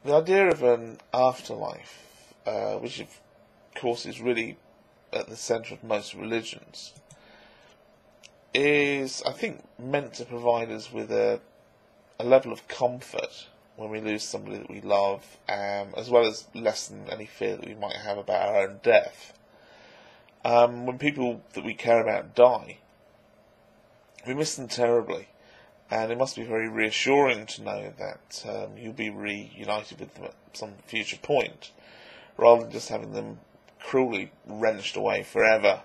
The idea of an afterlife, which of course is really at the centre of most religions, is, I think, meant to provide us with a level of comfort when we lose somebody that we love, as well as lessen any fear that we might have about our own death. When people that we care about die, we miss them terribly, and it must be very reassuring to know that you'll be reunited with them at some future point, rather than just having them cruelly wrenched away forever.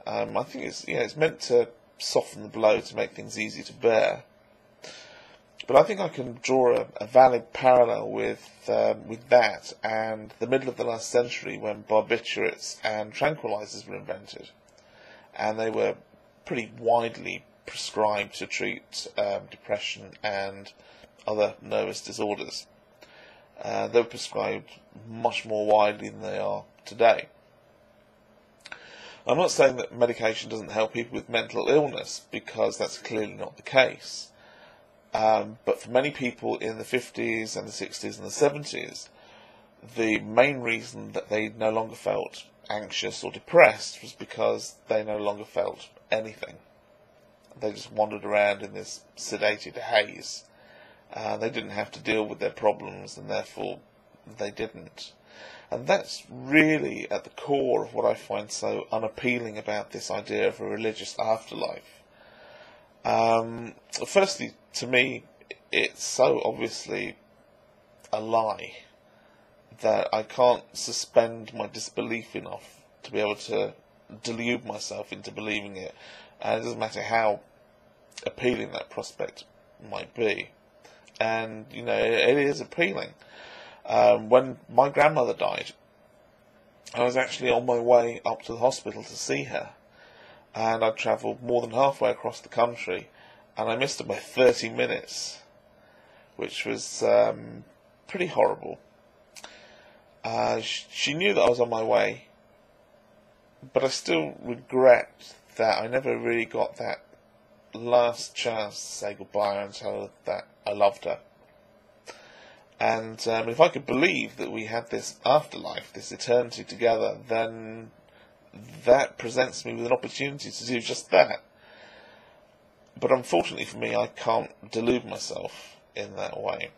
I think it's meant to soften the blow, to make things easy to bear. But I think I can draw a valid parallel with that and the middle of the last century, when barbiturates and tranquilizers were invented, and they were pretty widely prescribed to treat depression and other nervous disorders. They were prescribed much more widely than they are today. I'm not saying that medication doesn't help people with mental illness, because that's clearly not the case. But for many people in the 50s and the 60s and the 70s, the main reason that they no longer felt anxious or depressed was because they no longer felt anything. They just wandered around in this sedated haze. They didn't have to deal with their problems, and therefore they didn't. And that's really at the core of what I find so unappealing about this idea of a religious afterlife. Firstly, to me, it's so obviously a lie that I can't suspend my disbelief enough to be able to delude myself into believing it. And it doesn't matter how appealing that prospect might be. And, it is appealing. When my grandmother died, I was actually on my way up to the hospital to see her. And I'd travelled more than halfway across the country, and I missed her by 30 minutes, which was pretty horrible. She knew that I was on my way, but I still regret that I never really got that last chance to say goodbye and tell her that I loved her. And if I could believe that we had this afterlife, this eternity together, then that presents me with an opportunity to do just that. But unfortunately for me, I can't delude myself in that way.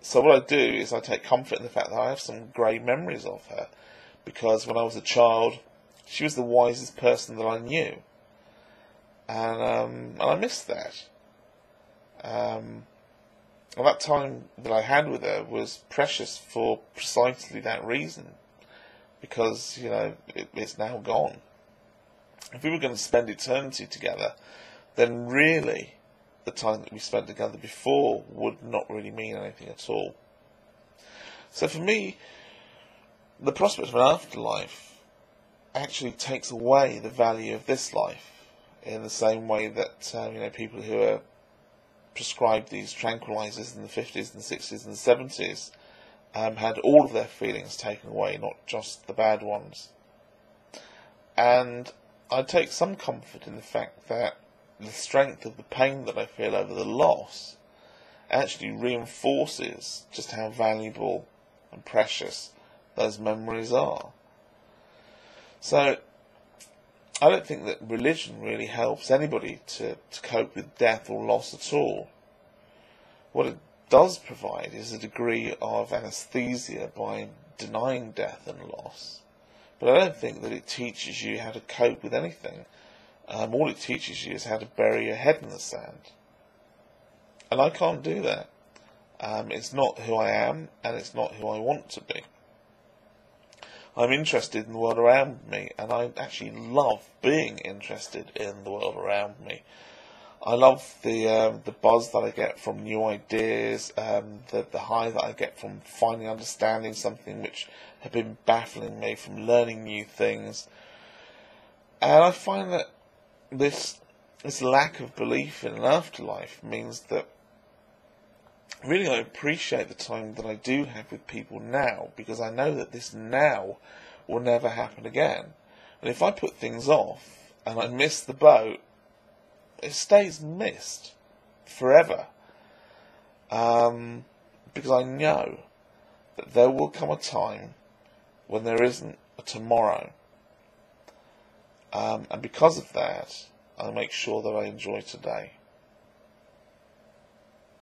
So what I do is I take comfort in the fact that I have some grey memories of her, because when I was a child, she was the wisest person that I knew, and I miss that. And that time that I had with her was precious for precisely that reason, because, it's now gone. If we were going to spend eternity together, then really the time that we spent together before would not really mean anything at all. So for me, the prospect of an afterlife actually takes away the value of this life, in the same way that, people who are prescribed these tranquilizers in the 50s and 60s and 70s had all of their feelings taken away, not just the bad ones. And I take some comfort in the fact that the strength of the pain that I feel over the loss actually reinforces just how valuable and precious those memories are. So I don't think that religion really helps anybody to cope with death or loss at all. What it does provide is a degree of anesthesia by denying death and loss. But I don't think that it teaches you how to cope with anything. All it teaches you is how to bury your head in the sand. And I can't do that. It's not who I am, and it's not who I want to be. I'm interested in the world around me, and I actually love being interested in the world around me. I love the buzz that I get from new ideas, the high that I get from finally understanding something which had been baffling me, from learning new things. And I find that this lack of belief in an afterlife means that really I appreciate the time that I do have with people now, because I know that this now will never happen again. And if I put things off and I miss the boat, it stays missed forever. because I know that there will come a time when there isn't a tomorrow. And because of that, I make sure that I enjoy today.